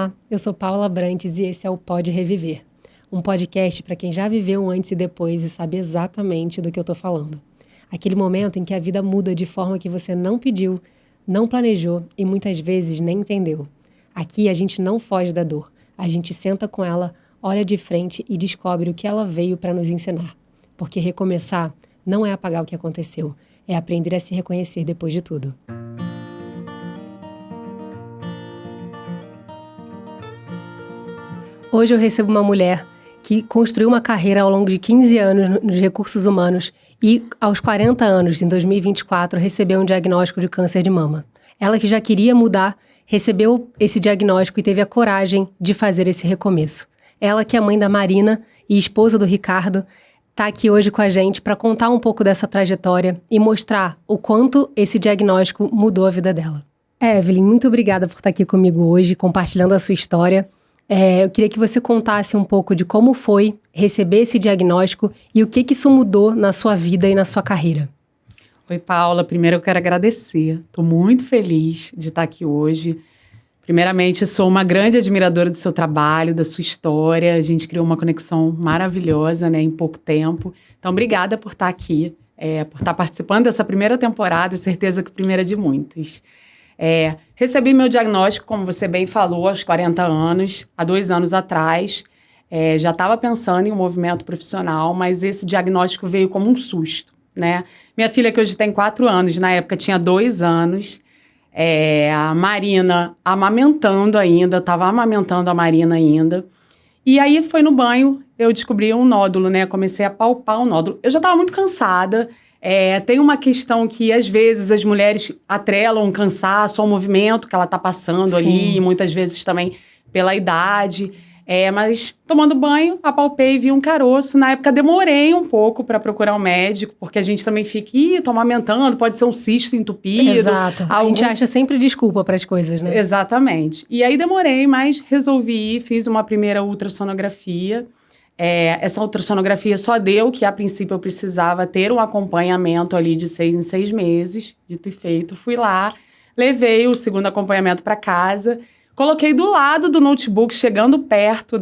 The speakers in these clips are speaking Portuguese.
Olá, eu sou Paula Brantes e esse é o Pode Reviver, um podcast para quem já viveu um antes e depois e sabe exatamente do que eu estou falando. Aquele momento em que a vida muda de forma que você não pediu, não planejou e muitas vezes nem entendeu. Aqui a gente não foge da dor, a gente senta com ela, olha de frente e descobre o que ela veio para nos ensinar. Porque recomeçar não é apagar o que aconteceu, é aprender a se reconhecer depois de tudo. Hoje eu recebo uma mulher que construiu uma carreira ao longo de 15 anos nos recursos humanos e, aos 40 anos, em 2024, recebeu um diagnóstico de câncer de mama. Ela que já queria mudar, recebeu esse diagnóstico e teve a coragem de fazer esse recomeço. Ela que é mãe da Marina e esposa do Ricardo, está aqui hoje com a gente para contar um pouco dessa trajetória e mostrar o quanto esse diagnóstico mudou a vida dela. Evelyn, muito obrigada por estar aqui comigo hoje, compartilhando a sua história. Eu queria que você contasse um pouco de como foi receber esse diagnóstico e o que isso mudou na sua vida e na sua carreira. Oi, Paula. Primeiro eu quero agradecer. Estou muito feliz de estar aqui hoje. Primeiramente, sou uma grande admiradora do seu trabalho, da sua história. A gente criou uma conexão maravilhosa, né, em pouco tempo. Então, obrigada por estar aqui, por estar participando dessa primeira temporada, certeza que primeira de muitas. Recebi meu diagnóstico, como você bem falou, aos 40 anos, há 2 anos atrás. Já estava pensando em um movimento profissional, mas esse diagnóstico veio como um susto, né? Minha filha, que hoje tem 4 anos, na época tinha 2 anos. A Marina amamentando ainda, estava amamentando a Marina ainda. E aí foi no banho, eu descobri um nódulo, né? Comecei a palpar o nódulo. Eu já estava muito cansada. Tem uma questão que, às vezes, as mulheres atrelam o cansaço ao movimento que ela está passando Sim. ali, e muitas vezes também pela idade. Mas, tomando banho, apalpei e vi um caroço. Na época, demorei um pouco para procurar um médico, porque a gente também fica, tô amamentando, pode ser um cisto entupido. Exato. A gente acha sempre desculpa para as coisas, né? Exatamente. E aí, demorei, mas resolvi ir, fiz uma primeira ultrassonografia. Essa ultrassonografia só deu que, a princípio, eu precisava ter um acompanhamento ali de 6 em 6 meses. Dito e feito, fui lá, levei o segundo acompanhamento para casa, coloquei do lado do notebook, chegando perto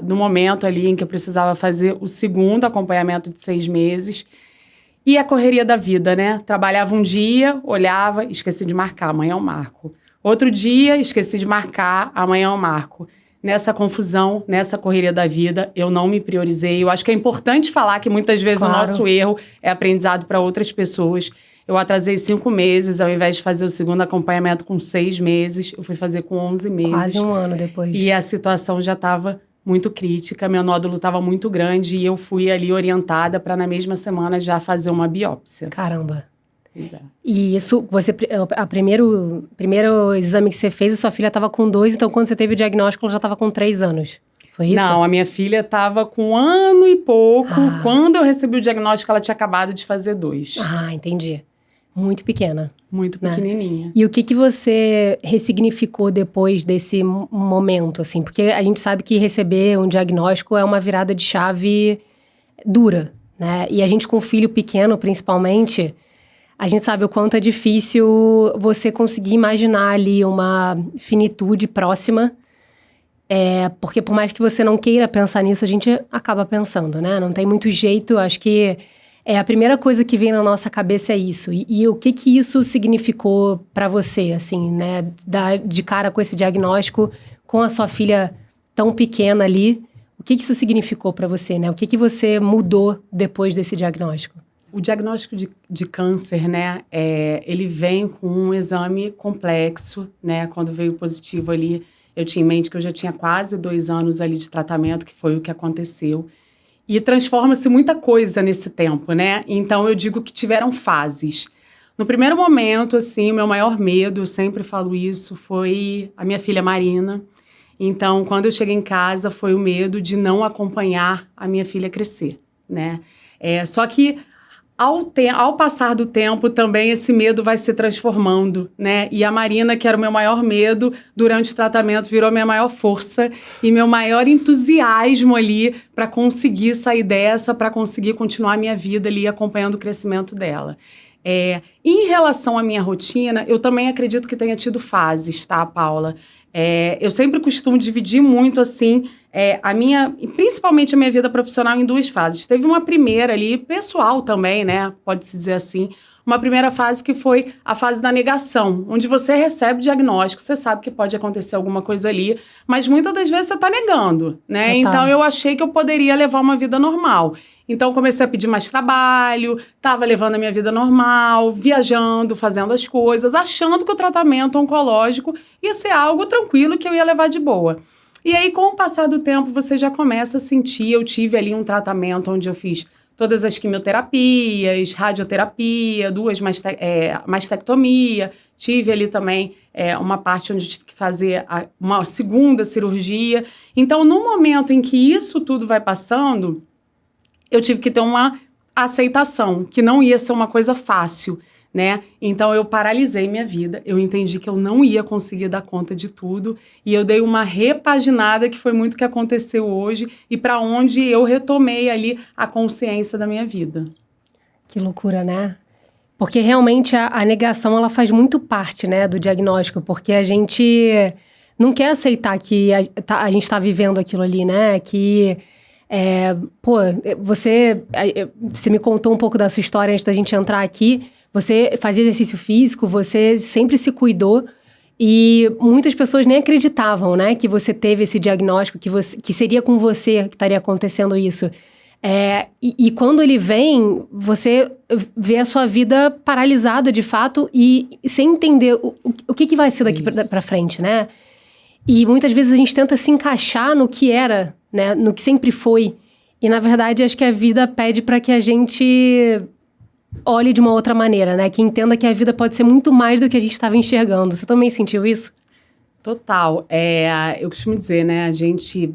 do momento ali em que eu precisava fazer o segundo acompanhamento de 6 meses. E a correria da vida, né? Trabalhava um dia, olhava, esqueci de marcar, amanhã eu marco. Outro dia, esqueci de marcar, amanhã eu marco. Nessa confusão, nessa correria da vida, eu não me priorizei. Eu acho que é importante falar que muitas vezes Claro. O nosso erro é aprendizado para outras pessoas. Eu atrasei 5 meses, ao invés de fazer o segundo acompanhamento com 6 meses, eu fui fazer com 11 meses. Quase um ano depois. E a situação já estava muito crítica, meu nódulo estava muito grande e eu fui ali orientada para, na mesma semana, já fazer uma biópsia. Caramba. Exato. E isso, primeiro exame que você fez, a sua filha estava com 2, então quando você teve o diagnóstico, ela já estava com 3 anos. Foi isso? Não, a minha filha estava com 1 ano e pouco. Ah. Quando eu recebi o diagnóstico, ela tinha acabado de fazer 2. Ah, entendi. Muito pequena. Muito pequenininha. E o que você ressignificou depois desse momento, assim? Porque a gente sabe que receber um diagnóstico é uma virada de chave dura, né? E a gente com filho pequeno, principalmente, a gente sabe o quanto é difícil você conseguir imaginar ali uma finitude próxima. Porque por mais que você não queira pensar nisso, a gente acaba pensando, né? Não tem muito jeito, acho que a primeira coisa que vem na nossa cabeça é isso. E o que isso significou para você, assim, né? De cara com esse diagnóstico, com a sua filha tão pequena ali, o que isso significou para você, né? O que você mudou depois desse diagnóstico? O diagnóstico de câncer, né, ele vem com um exame complexo, né? Quando veio positivo ali, eu tinha em mente que eu já tinha quase 2 anos ali de tratamento, que foi o que aconteceu. E transforma-se muita coisa nesse tempo, né? Então, eu digo que tiveram fases. No primeiro momento, assim, o meu maior medo, eu sempre falo isso, foi a minha filha Marina. Então, quando eu cheguei em casa, foi o medo de não acompanhar a minha filha crescer, né? Só que, ao passar do tempo, também esse medo vai se transformando, né? E a Marina, que era o meu maior medo, durante o tratamento, virou minha maior força e meu maior entusiasmo ali para conseguir sair dessa, para conseguir continuar a minha vida ali acompanhando o crescimento dela. Em relação à minha rotina, eu também acredito que tenha tido fases, tá, Paula? Eu sempre costumo dividir muito, assim, principalmente a minha vida profissional em 2 fases. Teve uma primeira ali, pessoal também, né? Pode-se dizer assim. Uma primeira fase que foi a fase da negação, onde você recebe o diagnóstico, você sabe que pode acontecer alguma coisa ali, mas muitas das vezes você está negando, né? Total. Então, eu achei que eu poderia levar uma vida normal. Então, comecei a pedir mais trabalho, estava levando a minha vida normal, viajando, fazendo as coisas, achando que o tratamento oncológico ia ser algo tranquilo que eu ia levar de boa. E aí, com o passar do tempo, você já começa a sentir, eu tive ali um tratamento onde eu fiz todas as quimioterapias, radioterapia, 2 mastectomia, tive ali também uma parte onde tive que fazer uma segunda cirurgia. Então, no momento em que isso tudo vai passando, eu tive que ter uma aceitação, que não ia ser uma coisa fácil, né? Então, eu paralisei minha vida, eu entendi que eu não ia conseguir dar conta de tudo, e eu dei uma repaginada, que foi muito o que aconteceu hoje, e para onde eu retomei ali a consciência da minha vida. Que loucura, né? Porque realmente a negação, ela faz muito parte, né, do diagnóstico, porque a gente não quer aceitar que a gente está vivendo aquilo ali, né? Que, você me contou um pouco da sua história antes da gente entrar aqui. Você fazia exercício físico, você sempre se cuidou e muitas pessoas nem acreditavam, né, que você teve esse diagnóstico, que seria com você que estaria acontecendo isso. E quando ele vem, você vê a sua vida paralisada de fato e sem entender o que vai ser daqui para frente, né? E muitas vezes a gente tenta se encaixar no que era, né, no que sempre foi. E na verdade acho que a vida pede para que a gente olhe de uma outra maneira, né? Que entenda que a vida pode ser muito mais do que a gente estava enxergando. Você também sentiu isso? Total. Eu costumo dizer, né? A gente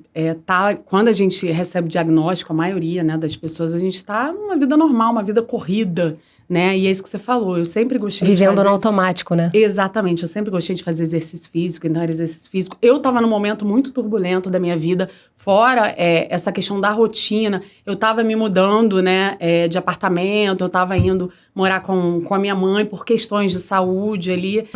quando a gente recebe o diagnóstico, a maioria, né, das pessoas, a gente está numa vida normal, uma vida corrida, né? E é isso que você falou. Eu sempre gostei de Vivendo fazer... no automático, né? Exatamente. Eu sempre gostei de fazer exercício físico, então era exercício físico. Eu estava num momento muito turbulento da minha vida, fora essa questão da rotina. Eu estava me mudando, né, de apartamento, eu estava indo morar com a minha mãe por questões de saúde ali.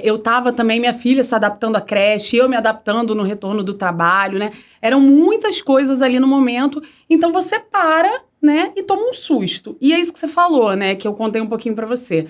Eu estava também, minha filha se adaptando à creche, eu me adaptando no retorno do trabalho, né? Eram muitas coisas ali no momento. Então você para, né, e toma um susto. E é isso que você falou, né, que eu contei um pouquinho pra você.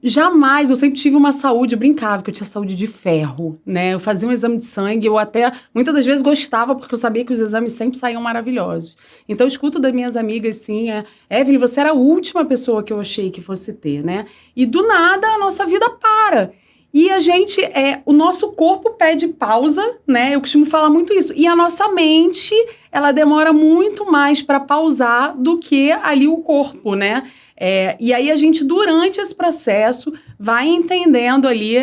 Jamais, eu sempre tive uma saúde, eu brincava que eu tinha saúde de ferro, né? Eu fazia um exame de sangue, eu até, muitas das vezes, gostava, porque eu sabia que os exames sempre saíam maravilhosos. Então, eu escuto das minhas amigas, assim, Evelyn, você era a última pessoa que eu achei que fosse ter, né? E do nada, a nossa vida para. E a gente, o nosso corpo pede pausa, né? Eu costumo falar muito isso. E a nossa mente, ela demora muito mais para pausar do que ali o corpo, né? E aí a gente, durante esse processo, vai entendendo ali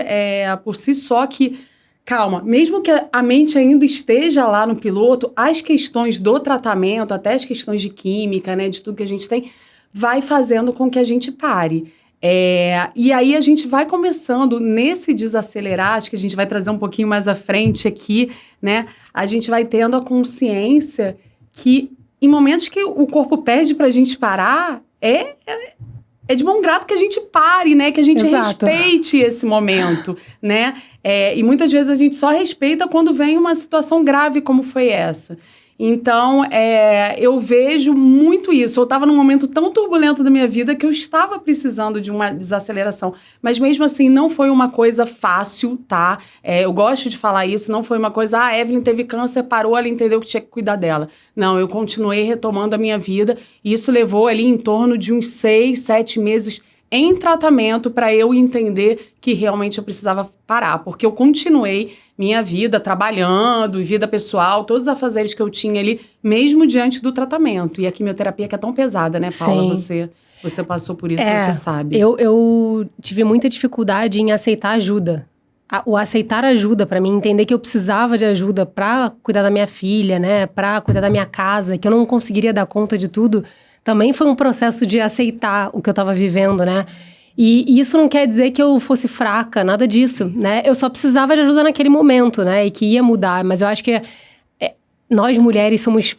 por si só que, calma, mesmo que a mente ainda esteja lá no piloto, as questões do tratamento, até as questões de química, né, de tudo que a gente tem, vai fazendo com que a gente pare. E aí a gente vai começando nesse desacelerar, acho que a gente vai trazer um pouquinho mais à frente aqui, né? A gente vai tendo a consciência que em momentos que o corpo pede pra gente parar, é de bom grado que a gente pare, né? Que a gente Exato. respeite esse momento, né? E muitas vezes a gente só respeita quando vem uma situação grave como foi essa. Então, eu vejo muito isso. Eu estava num momento tão turbulento da minha vida que eu estava precisando de uma desaceleração. Mas mesmo assim, não foi uma coisa fácil, tá? Eu gosto de falar isso, não foi uma coisa... a Evelyn teve câncer, parou, ela entendeu que tinha que cuidar dela. Não, eu continuei retomando a minha vida e isso levou ali em torno de uns 6, 7 meses em tratamento para eu entender que realmente eu precisava parar, porque eu continuei minha vida trabalhando, vida pessoal, todos os afazeres que eu tinha ali, mesmo diante do tratamento. E a quimioterapia que é tão pesada, né, Paula? Sim. Você passou por isso, você sabe. Eu tive muita dificuldade em aceitar ajuda. O aceitar ajuda para mim, entender que eu precisava de ajuda para cuidar da minha filha, né, para cuidar da minha casa, que eu não conseguiria dar conta de tudo, também foi um processo de aceitar o que eu estava vivendo, né? E isso não quer dizer que eu fosse fraca, nada disso, né? Eu só precisava de ajuda naquele momento, né? E que ia mudar, mas eu acho que nós mulheres somos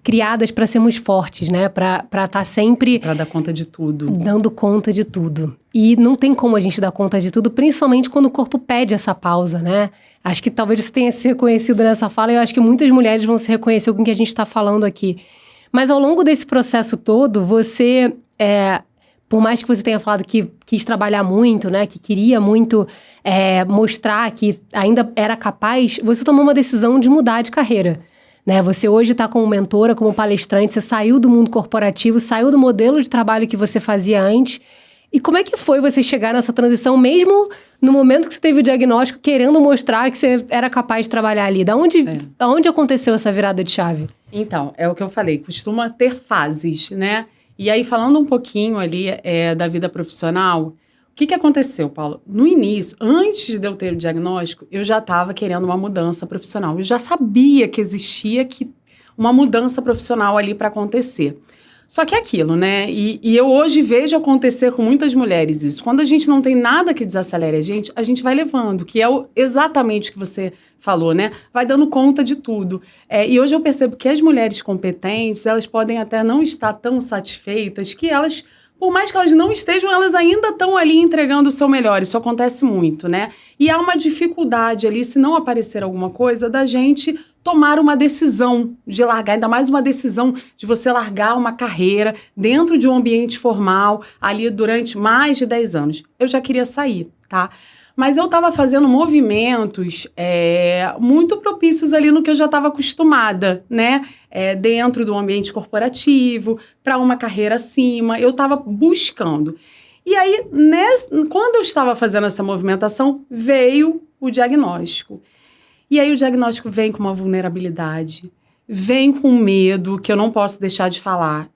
criadas para sermos fortes, né? Para estar sempre... Para dar conta de tudo. Dando conta de tudo. E não tem como a gente dar conta de tudo, principalmente quando o corpo pede essa pausa, né? Acho que talvez você tenha se reconhecido nessa fala, e eu acho que muitas mulheres vão se reconhecer com o que a gente está falando aqui. Mas ao longo desse processo todo, você... por mais que você tenha falado que quis trabalhar muito, né? Que queria muito mostrar que ainda era capaz, você tomou uma decisão de mudar de carreira. Né? Você hoje está como mentora, como palestrante, você saiu do mundo corporativo, saiu do modelo de trabalho que você fazia antes. E como é que foi você chegar nessa transição, mesmo no momento que você teve o diagnóstico, querendo mostrar que você era capaz de trabalhar ali? Da onde aconteceu essa virada de chave? Então, é o que eu falei, costuma ter fases, né? E aí, falando um pouquinho ali da vida profissional, o que aconteceu, Paulo? No início, antes de eu ter o diagnóstico, eu já estava querendo uma mudança profissional. Eu já sabia que existia uma mudança profissional ali para acontecer. Só que é aquilo, né? E eu hoje vejo acontecer com muitas mulheres isso. Quando a gente não tem nada que desacelere a gente vai levando, que é exatamente o que você falou, né? Vai dando conta de tudo. E hoje eu percebo que as mulheres competentes, elas podem até não estar tão satisfeitas, que elas... Por mais que elas não estejam, elas ainda estão ali entregando o seu melhor. Isso acontece muito, né? E há uma dificuldade ali, se não aparecer alguma coisa, da gente tomar uma decisão de largar, ainda mais uma decisão de você largar uma carreira dentro de um ambiente formal, ali durante mais de 10 anos. Eu já queria sair, tá? Mas eu estava fazendo movimentos muito propícios ali no que eu já estava acostumada, né? Dentro do ambiente corporativo, para uma carreira acima, eu estava buscando. E aí, quando eu estava fazendo essa movimentação, veio o diagnóstico. E aí o diagnóstico vem com uma vulnerabilidade, vem com medo, que eu não posso deixar de falar.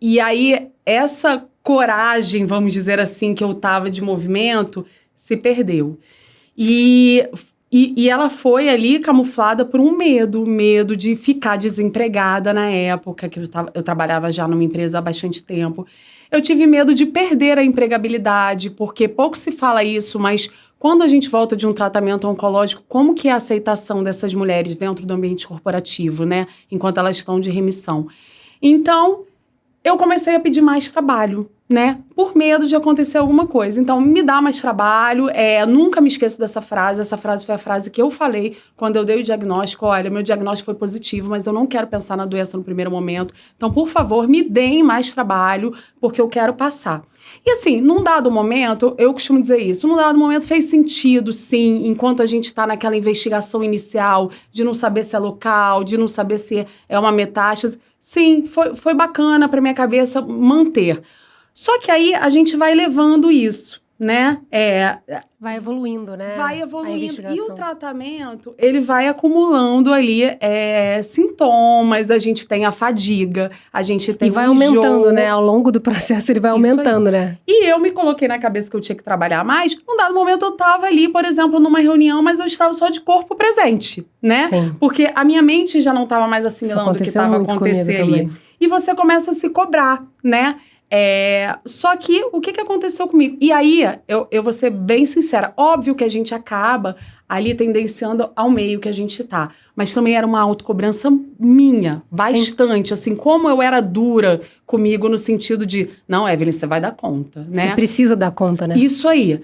E aí, essa coragem, vamos dizer assim, que eu estava de movimento, se perdeu. E ela foi ali camuflada por um medo de ficar desempregada na época, que eu trabalhava já numa empresa há bastante tempo. Eu tive medo de perder a empregabilidade, porque pouco se fala isso, mas quando a gente volta de um tratamento oncológico, como que é a aceitação dessas mulheres dentro do ambiente corporativo, né? Enquanto elas estão de remissão. Então, eu comecei a pedir mais trabalho, né? Por medo de acontecer alguma coisa. Então, me dá mais trabalho. Nunca me esqueço dessa frase. Essa frase foi a frase que eu falei quando eu dei o diagnóstico. Olha, meu diagnóstico foi positivo, mas eu não quero pensar na doença no primeiro momento. Então, por favor, me deem mais trabalho, porque eu quero passar. E assim, num dado momento, eu costumo dizer isso, num dado momento fez sentido, sim, enquanto a gente está naquela investigação inicial de não saber se é local, de não saber se é uma metástase. Sim, foi bacana para minha cabeça manter. Só que aí a gente vai levando isso, né? Vai evoluindo, né? Vai evoluindo. E o tratamento, ele vai acumulando ali sintomas, a gente tem a fadiga, a gente tem o enjoo. E vai aumentando, né? Ao longo do processo ele vai aumentando, né? E eu me coloquei na cabeça que eu tinha que trabalhar mais. Num dado momento eu estava ali, por exemplo, numa reunião, mas eu estava só de corpo presente, né? Sim. Porque a minha mente já não estava mais assimilando o que estava acontecendo ali. Também. E você começa a se cobrar, né? Só que, o que aconteceu comigo? E aí, eu vou ser bem sincera, óbvio que a gente acaba ali tendenciando ao meio que a gente tá, mas também era uma autocobrança minha, bastante, assim, como eu era dura comigo no sentido de, não, Evelyn, você vai dar conta, né? Você precisa dar conta, né? Isso aí.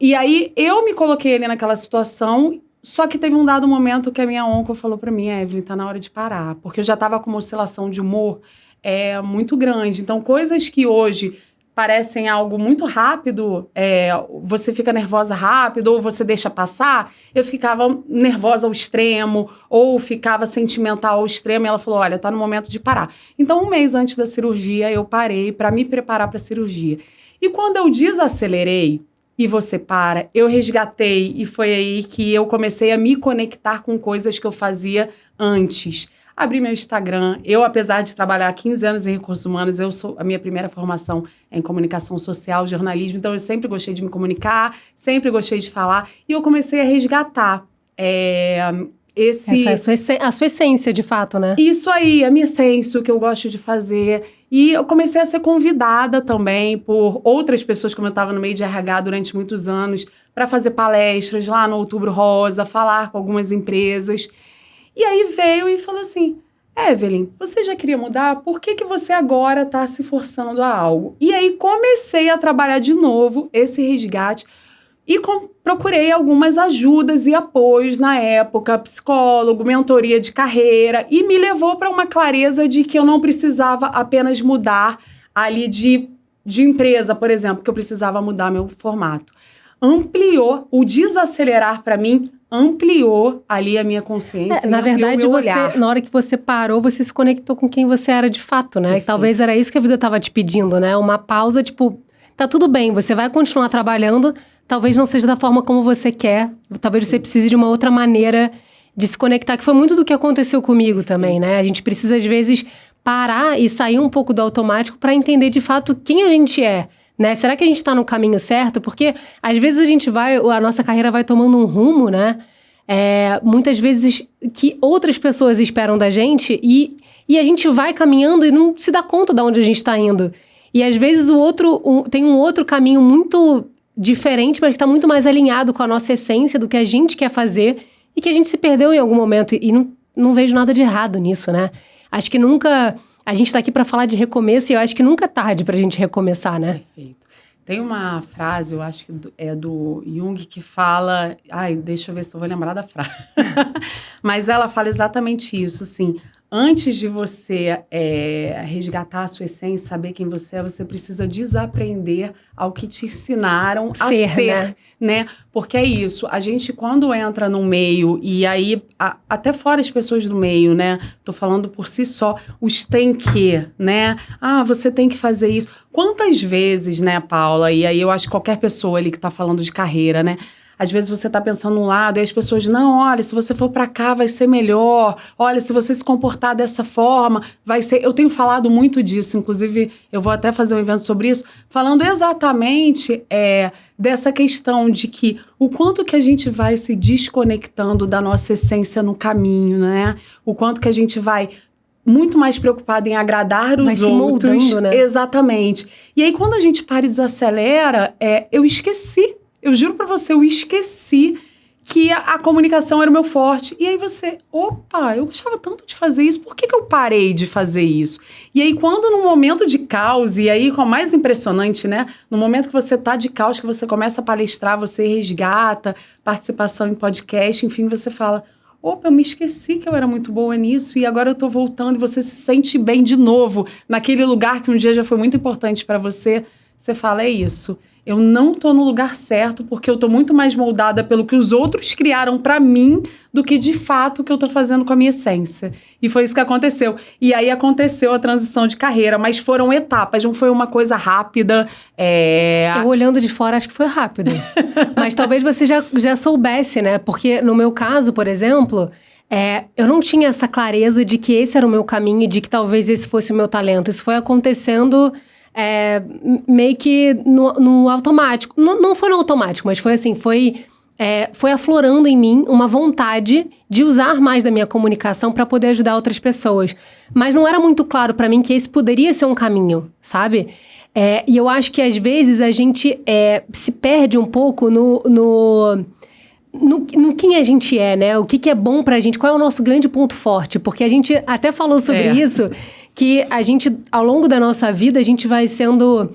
E aí, eu me coloquei ali naquela situação, só que teve um dado momento que a minha onco falou pra mim, Evelyn, tá na hora de parar, porque eu já tava com uma oscilação de humor muito grande. Então, coisas que hoje parecem algo muito rápido, você fica nervosa rápido, ou você deixa passar, eu ficava nervosa ao extremo, ou ficava sentimental ao extremo, e ela falou, olha, tá no momento de parar. Então, 1 mês antes da cirurgia, eu parei para me preparar para a cirurgia. E quando eu desacelerei, e você para, eu resgatei, e foi aí que eu comecei a me conectar com coisas que eu fazia antes. Abri meu Instagram. Eu, apesar de trabalhar há 15 anos em recursos humanos, a minha primeira formação é em comunicação social, jornalismo, então eu sempre gostei de me comunicar, sempre gostei de falar, e eu comecei a resgatar Essa é a sua essência, de fato, né? Isso aí, a minha essência, o que eu gosto de fazer. E eu comecei a ser convidada também por outras pessoas, como eu estava no meio de RH durante muitos anos, para fazer palestras lá no Outubro Rosa, falar com algumas empresas. E aí veio e falou assim, Evelyn, você já queria mudar? Por que você agora está se forçando a algo? E aí comecei a trabalhar de novo esse resgate e procurei algumas ajudas e apoios na época, psicólogo, mentoria de carreira, e me levou para uma clareza de que eu não precisava apenas mudar ali de empresa, por exemplo, que eu precisava mudar meu formato. Ampliou, o desacelerar para mim ampliou ali a minha consciência. Na verdade, na hora que você parou, você se conectou com quem você era de fato, né? E talvez era isso que a vida estava te pedindo, né? Uma pausa, tipo, tá tudo bem, você vai continuar trabalhando, talvez não seja da forma como você quer, talvez você precise de uma outra maneira de se conectar, que foi muito do que aconteceu comigo também, né? A gente precisa, às vezes, parar e sair um pouco do automático para entender, de fato, quem a gente é. Né? Será que a gente está no caminho certo? Porque às vezes a nossa carreira vai tomando um rumo, né? Muitas vezes que outras pessoas esperam da gente e a gente vai caminhando e não se dá conta de onde a gente está indo. E às vezes tem um outro caminho muito diferente, mas que está muito mais alinhado com a nossa essência do que a gente quer fazer e que a gente se perdeu em algum momento. E não vejo nada de errado nisso, né? Acho que nunca... A gente está aqui para falar de recomeço e eu acho que nunca é tarde para a gente recomeçar, né? Perfeito. Tem uma frase, eu acho que é do Jung, que fala... Ai, deixa eu ver se eu vou lembrar da frase. Mas ela fala exatamente isso, assim... Antes de você resgatar a sua essência, saber quem você é, você precisa desaprender ao que te ensinaram a ser, né? Porque é isso, a gente quando entra no meio, e aí até fora as pessoas do meio, né? Tô falando por si só, os tem que, né? Ah, você tem que fazer isso. Quantas vezes, né, Paula? E aí eu acho que qualquer pessoa ali que tá falando de carreira, né? Às vezes você tá pensando um lado e as pessoas, não, olha, se você for para cá vai ser melhor. Olha, se você se comportar dessa forma, vai ser... Eu tenho falado muito disso, inclusive eu vou até fazer um evento sobre isso, falando exatamente dessa questão de que o quanto que a gente vai se desconectando da nossa essência no caminho, né? O quanto que a gente vai muito mais preocupado em agradar os outros. Se moldando, né? Exatamente. E aí quando a gente para e desacelera, eu esqueci. Eu juro pra você, eu esqueci que a comunicação era o meu forte. E aí você, opa, eu gostava tanto de fazer isso, por que eu parei de fazer isso? E aí quando no momento de caos, e aí com o mais impressionante, né? No momento que você tá de caos, que você começa a palestrar, você resgata participação em podcast, enfim, você fala, opa, eu me esqueci que eu era muito boa nisso e agora eu tô voltando e você se sente bem de novo naquele lugar que um dia já foi muito importante pra você. Você fala, é isso. Eu não tô no lugar certo porque eu tô muito mais moldada pelo que os outros criaram pra mim do que de fato o que eu tô fazendo com a minha essência. E foi isso que aconteceu. E aí aconteceu a transição de carreira, mas foram etapas, não foi uma coisa rápida. Eu olhando de fora acho que foi rápido. Mas talvez você já soubesse, né? Porque no meu caso, por exemplo, eu não tinha essa clareza de que esse era o meu caminho e de que talvez esse fosse o meu talento. Isso foi acontecendo... meio que no automático. Não foi no automático, mas foi assim, foi aflorando em mim uma vontade de usar mais da minha comunicação para poder ajudar outras pessoas. Mas não era muito claro para mim que esse poderia ser um caminho, sabe? E eu acho que às vezes a gente se perde um pouco no quem a gente é, né? O que é bom pra gente, qual é o nosso grande ponto forte. Porque a gente até falou sobre isso... que a gente, ao longo da nossa vida, a gente vai sendo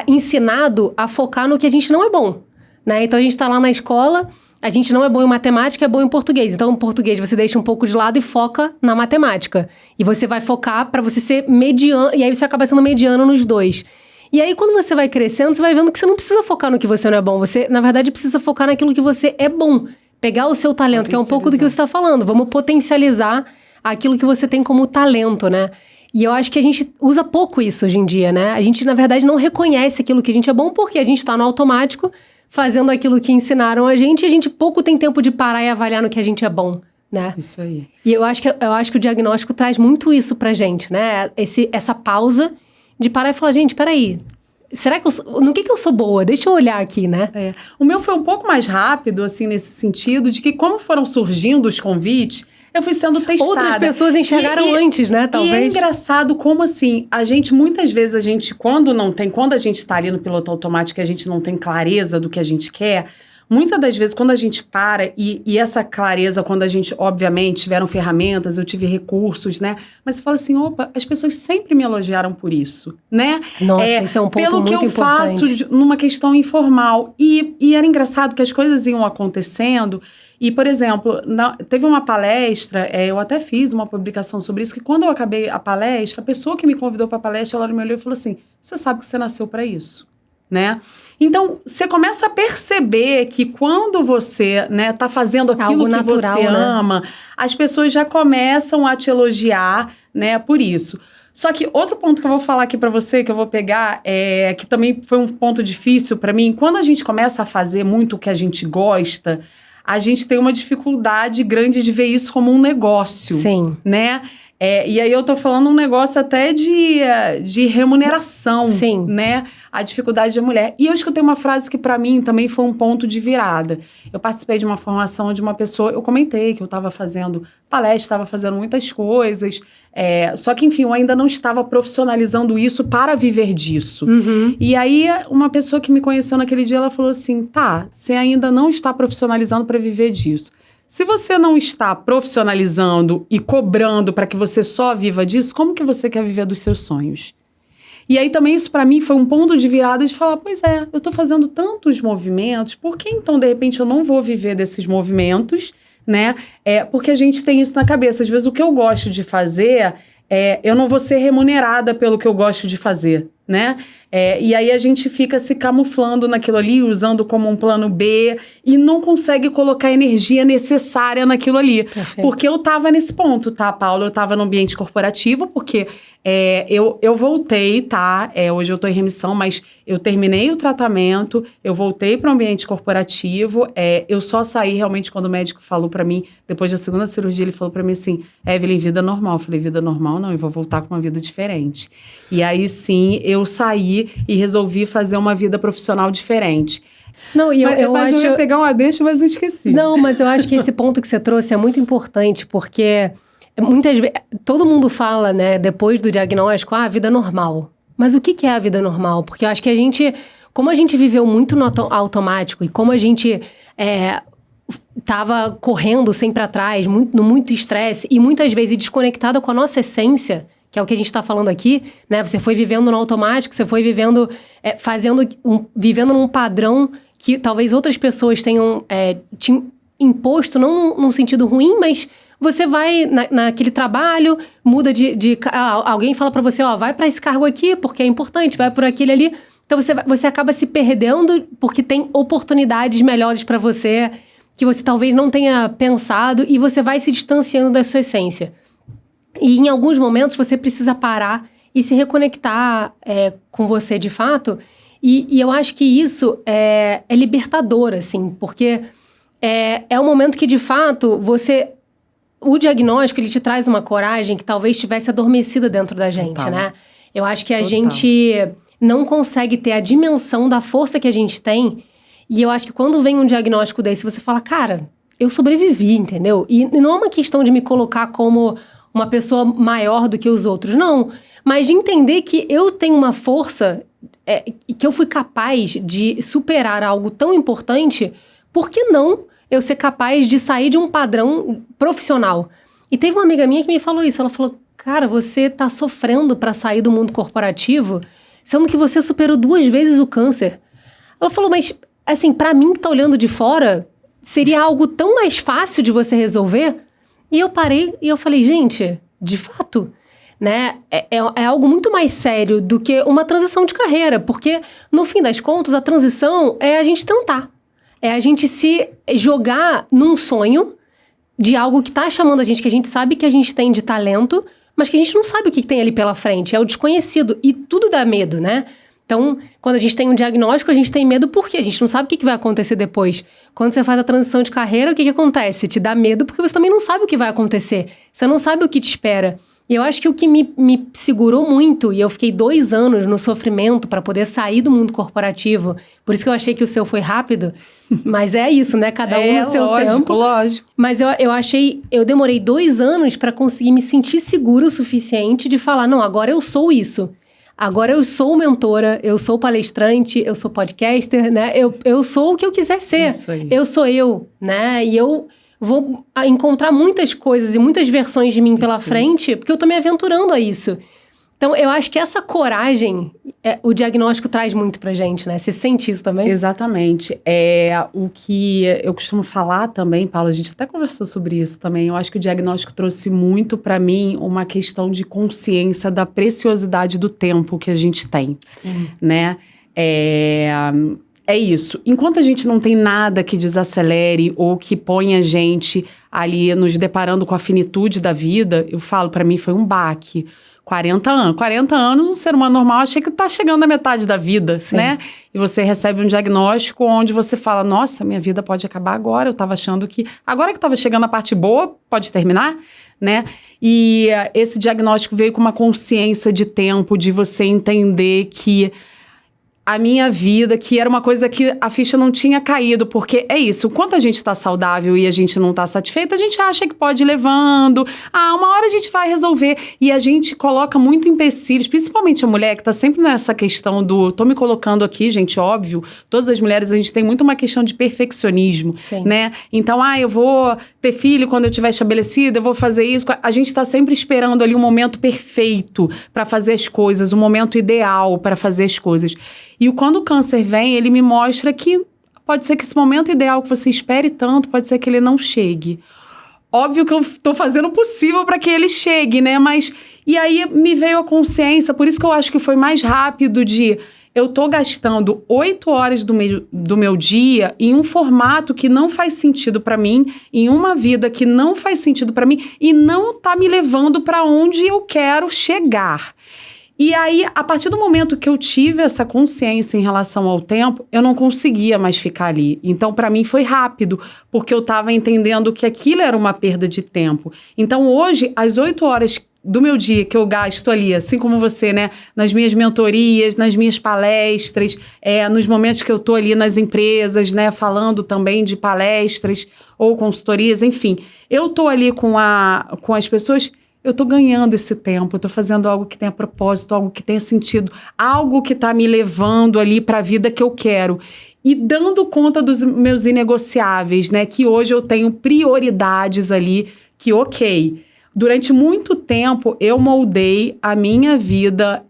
ensinado a focar no que a gente não é bom, né? Então, a gente tá lá na escola, a gente não é bom em matemática, é bom em português. Então, em português, você deixa um pouco de lado e foca na matemática. E você vai focar para você ser mediano, e aí você acaba sendo mediano nos dois. E aí, quando você vai crescendo, você vai vendo que você não precisa focar no que você não é bom. Você, na verdade, precisa focar naquilo que você é bom. Pegar o seu talento, que é um pouco do que você tá falando. Vamos potencializar aquilo que você tem como talento, né? E eu acho que a gente usa pouco isso hoje em dia, né? A gente, na verdade, não reconhece aquilo que a gente é bom porque a gente tá no automático, fazendo aquilo que ensinaram a gente pouco tem tempo de parar e avaliar no que a gente é bom, né? Isso aí. E eu acho que o diagnóstico traz muito isso pra gente, né? Essa pausa de parar e falar, gente, peraí, será que no que eu sou boa? Deixa eu olhar aqui, né? O meu foi um pouco mais rápido, assim, nesse sentido, de que como foram surgindo os convites, eu fui sendo testada. Outras pessoas enxergaram antes, né? Talvez. E é engraçado como, assim, muitas vezes, quando a gente tá ali no piloto automático e a gente não tem clareza do que a gente quer, muitas das vezes, quando a gente para, e essa clareza, quando a gente, obviamente, tiveram ferramentas, eu tive recursos, né? Mas você fala assim, opa, as pessoas sempre me elogiaram por isso, né? Nossa, isso é um ponto muito importante. Pelo que eu faço numa questão informal. E era engraçado que as coisas iam acontecendo. E, por exemplo, teve uma palestra, eu até fiz uma publicação sobre isso, que quando eu acabei a palestra, a pessoa que me convidou para a palestra, ela me olhou e falou assim, você sabe que você nasceu para isso, né? Então, você começa a perceber que quando você, né, tá fazendo aquilo que natural, você ama, as pessoas já começam a te elogiar, né, por isso. Só que outro ponto que eu vou falar aqui para você, que eu vou pegar, que também foi um ponto difícil para mim, quando a gente começa a fazer muito o que a gente gosta, a gente tem uma dificuldade grande de ver isso como um negócio. Sim. Né? E aí eu tô falando um negócio até de remuneração. Sim. Né? A dificuldade da mulher. E eu escutei uma frase que para mim também foi um ponto de virada. Eu participei de uma formação de uma pessoa, eu comentei que eu estava fazendo palestra, estava fazendo muitas coisas, só que, enfim, eu ainda não estava profissionalizando isso para viver disso. Uhum. E aí, uma pessoa que me conheceu naquele dia, ela falou assim, tá, você ainda não está profissionalizando para viver disso. Se você não está profissionalizando e cobrando para que você só viva disso, como que você quer viver dos seus sonhos? E aí também isso para mim foi um ponto de virada de falar, pois eu estou fazendo tantos movimentos, por que então de repente eu não vou viver desses movimentos, né? Porque a gente tem isso na cabeça. Às vezes o que eu gosto de fazer, eu não vou ser remunerada pelo que eu gosto de fazer, né? E aí a gente fica se camuflando naquilo ali, usando como um plano B e não consegue colocar a energia necessária naquilo ali. Perfeito. Porque eu tava nesse ponto, tá, Paula? Eu tava no ambiente corporativo, porque eu voltei, tá? Hoje eu tô em remissão, mas eu terminei o tratamento, eu voltei para o ambiente corporativo, eu só saí realmente quando o médico falou para mim, depois da segunda cirurgia, ele falou para mim assim, Evelyn, vida normal. Eu falei, vida normal não, eu vou voltar com uma vida diferente. E aí sim, eu saí e resolvi fazer uma vida profissional diferente. Não, e eu acho... eu ia pegar uma deixa, mas eu esqueci. Não, mas eu acho que esse ponto que você trouxe é muito importante, porque muitas vezes, todo mundo fala, né, depois do diagnóstico, vida normal. Mas o que é a vida normal? Porque eu acho que a gente, como a gente viveu muito no automático e como a gente tava correndo sempre atrás, muito estresse e muitas vezes desconectada com a nossa essência, que é o que a gente está falando aqui, né? Você foi vivendo no automático, você foi vivendo, vivendo num padrão que talvez outras pessoas tenham te imposto, não num sentido ruim, mas você vai naquele trabalho, muda alguém fala para você, vai para esse cargo aqui, porque é importante, vai por aquele ali. Então você acaba se perdendo porque tem oportunidades melhores para você, que você talvez não tenha pensado, e você vai se distanciando da sua essência. E em alguns momentos você precisa parar e se reconectar com você de fato. E eu acho que isso é libertador, assim, porque é um momento que, de fato, o diagnóstico, ele te traz uma coragem que talvez estivesse adormecida dentro da gente, Total. Né? Eu acho que a gente não consegue ter a dimensão da força que a gente tem. E eu acho que quando vem um diagnóstico desse, você fala, cara, eu sobrevivi, entendeu? E não é uma questão de me colocar como uma pessoa maior do que os outros, não. Mas de entender que eu tenho uma força e que eu fui capaz de superar algo tão importante, por que não eu ser capaz de sair de um padrão profissional? E teve uma amiga minha que me falou isso, ela falou, cara, você tá sofrendo para sair do mundo corporativo, sendo que você superou 2 vezes o câncer. Ela falou, mas, assim, pra mim que tá olhando de fora, seria algo tão mais fácil de você resolver? E eu parei e eu falei, gente, de fato, né, é algo muito mais sério do que uma transição de carreira, porque, no fim das contas, a transição é a gente tentar. É a gente se jogar num sonho de algo que tá chamando a gente, que a gente sabe que a gente tem de talento, mas que a gente não sabe o que tem ali pela frente, é o desconhecido, e tudo dá medo, né? Então, quando a gente tem um diagnóstico, a gente tem medo porque a gente não sabe o que vai acontecer depois. Quando você faz a transição de carreira, o que acontece? Te dá medo porque você também não sabe o que vai acontecer. Você não sabe o que te espera. E eu acho que o que me segurou muito, e eu fiquei 2 anos no sofrimento para poder sair do mundo corporativo, por isso que eu achei que o seu foi rápido, mas é isso, né? Cada um no seu tempo. Lógico. Mas eu demorei 2 anos para conseguir me sentir segura o suficiente de falar, não, agora eu sou isso. Agora eu sou mentora, eu sou palestrante, eu sou podcaster, né? Eu sou o que eu quiser ser. Isso aí. Eu sou eu, né? E eu vou encontrar muitas coisas e muitas versões de mim pela frente, porque eu tô me aventurando a isso. Então, eu acho que essa coragem, o diagnóstico traz muito pra gente, né? Você sente isso também? Exatamente. O que eu costumo falar também, Paula, a gente até conversou sobre isso também, eu acho que o diagnóstico trouxe muito pra mim uma questão de consciência da preciosidade do tempo que a gente tem, né? É isso. Enquanto a gente não tem nada que desacelere ou que ponha a gente ali nos deparando com a finitude da vida, eu falo, pra mim foi um baque. 40 anos. 40 anos, um ser humano normal acha que tá chegando à metade da vida, né? E você recebe um diagnóstico onde você fala, nossa, minha vida pode acabar agora. Eu tava achando que, agora que tava chegando a parte boa, pode terminar, né? E esse diagnóstico veio com uma consciência de tempo, de você entender que a minha vida, que era uma coisa que a ficha não tinha caído, porque é isso, enquanto a gente tá saudável e a gente não tá satisfeita, a gente acha que pode ir levando, uma hora a gente vai resolver, e a gente coloca muito empecilhos, principalmente a mulher que tá sempre nessa questão do, tô me colocando aqui, gente, óbvio, todas as mulheres, a gente tem muito uma questão de perfeccionismo, né? Então, eu vou ter filho quando eu tiver estabelecida, eu vou fazer isso, a gente tá sempre esperando ali um momento perfeito para fazer as coisas, um momento ideal para fazer as coisas. E quando o câncer vem, ele me mostra que pode ser que esse momento ideal que você espere tanto, pode ser que ele não chegue. Óbvio que eu tô fazendo o possível para que ele chegue, né? Mas, e aí me veio a consciência, por isso que eu acho que foi mais rápido de... Eu tô gastando 8 horas do meu dia em um formato que não faz sentido para mim, em uma vida que não faz sentido para mim e não tá me levando para onde eu quero chegar. E aí, a partir do momento que eu tive essa consciência em relação ao tempo, eu não conseguia mais ficar ali. Então, para mim, foi rápido, porque eu estava entendendo que aquilo era uma perda de tempo. Então, hoje, as 8 horas do meu dia que eu gasto ali, assim como você, né? Nas minhas mentorias, nas minhas palestras, nos momentos que eu tô ali nas empresas, né? Falando também de palestras ou consultorias, enfim. Eu tô ali com as pessoas... Eu tô ganhando esse tempo, eu tô fazendo algo que tenha propósito, algo que tenha sentido, algo que tá me levando ali para a vida que eu quero. E dando conta dos meus inegociáveis, né? Que hoje eu tenho prioridades ali que, ok... Durante muito tempo, eu moldei a minha vida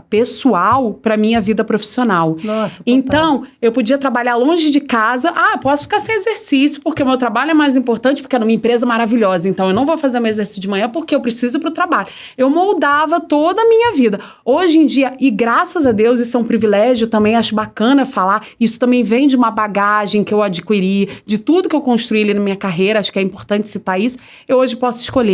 pessoal para a minha vida profissional. Nossa, total. Então, eu podia trabalhar longe de casa. Posso ficar sem exercício, porque o meu trabalho é mais importante, porque é numa empresa maravilhosa. Então, eu não vou fazer meu exercício de manhã, porque eu preciso ir para o trabalho. Eu moldava toda a minha vida. Hoje em dia, e graças a Deus, isso é um privilégio, também acho bacana falar. Isso também vem de uma bagagem que eu adquiri, de tudo que eu construí ali na minha carreira. Acho que é importante citar isso. Eu hoje posso escolher.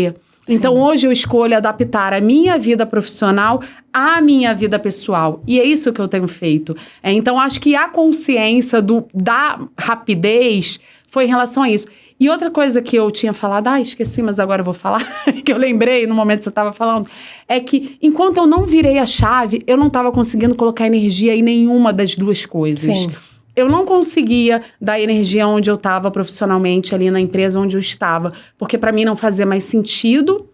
Então, hoje eu escolho adaptar a minha vida profissional à minha vida pessoal. E é isso que eu tenho feito. Então, acho que a consciência da rapidez foi em relação a isso. E outra coisa que eu tinha falado, esqueci, mas agora eu vou falar, que eu lembrei no momento que você estava falando, é que enquanto eu não virei a chave, eu não estava conseguindo colocar energia em nenhuma das duas coisas. Sim. Eu não conseguia dar energia onde eu estava profissionalmente, ali na empresa onde eu estava, porque para mim não fazia mais sentido.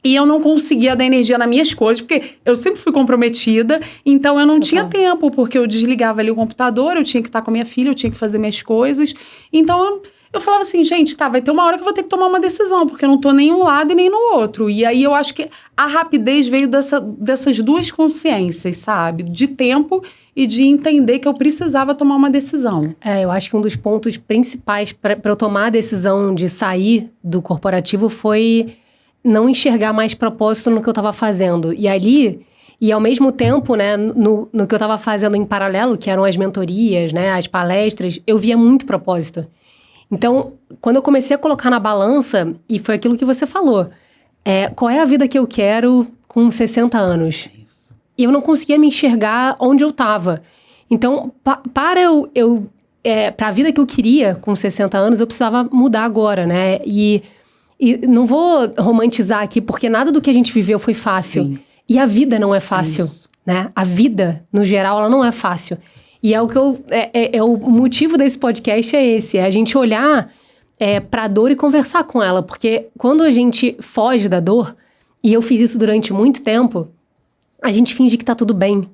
E eu não conseguia dar energia nas minhas coisas, porque eu sempre fui comprometida, então eu não tinha tempo, porque eu desligava ali o computador, eu tinha que estar com a minha filha, eu tinha que fazer minhas coisas. Então eu falava assim, gente, vai ter uma hora que eu vou ter que tomar uma decisão, porque eu não tô nem um lado e nem no outro. E aí eu acho que a rapidez veio dessas duas consciências, sabe? De tempo e de entender que eu precisava tomar uma decisão. Eu acho que um dos pontos principais para eu tomar a decisão de sair do corporativo foi não enxergar mais propósito no que eu estava fazendo. E ali, e ao mesmo tempo, né, no que eu estava fazendo em paralelo, que eram as mentorias, né, as palestras, eu via muito propósito. Então, quando eu comecei a colocar na balança, e foi aquilo que você falou, qual é a vida que eu quero com 60 anos? E eu não conseguia me enxergar onde eu estava. Então, para a vida que eu queria com 60 anos, eu precisava mudar agora, né? E não vou romantizar aqui, porque nada do que a gente viveu foi fácil. Sim. E a vida não é fácil, né? A vida, no geral, ela não é fácil. E é o que o motivo desse podcast é esse, a gente olhar pra dor e conversar com ela. Porque quando a gente foge da dor, e eu fiz isso durante muito tempo, a gente finge que tá tudo bem,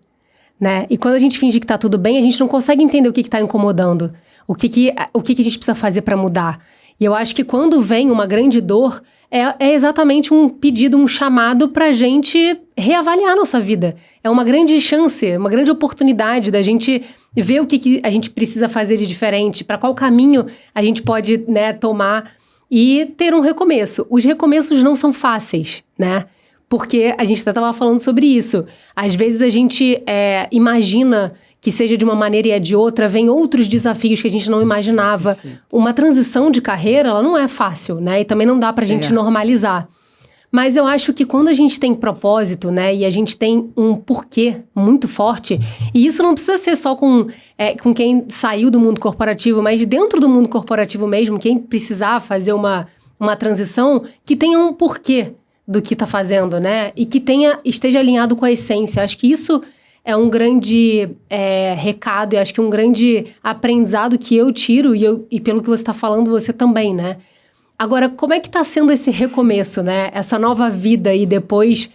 né? E quando a gente finge que tá tudo bem, a gente não consegue entender o que tá incomodando. O que a gente precisa fazer para mudar. E eu acho que quando vem uma grande dor, é exatamente um pedido, um chamado pra gente reavaliar a nossa vida. É uma grande chance, uma grande oportunidade da gente ver o que a gente precisa fazer de diferente, para qual caminho a gente pode, né, tomar e ter um recomeço. Os recomeços não são fáceis, né? Porque a gente até estava falando sobre isso. Às vezes a gente imagina que seja de uma maneira e é de outra, vem outros desafios que a gente não imaginava. Uma transição de carreira, ela não é fácil, né? E também não dá pra gente normalizar. Mas eu acho que quando a gente tem propósito, né? E a gente tem um porquê muito forte, e isso não precisa ser só com quem saiu do mundo corporativo, mas dentro do mundo corporativo mesmo, quem precisar fazer uma transição, que tenha um porquê do que tá fazendo, né? E que esteja alinhado com a essência. Acho que isso é um grande recado, e acho que um grande aprendizado que eu tiro, e pelo que você está falando, você também, né? Agora, como é que está sendo esse recomeço, né? Essa nova vida aí depois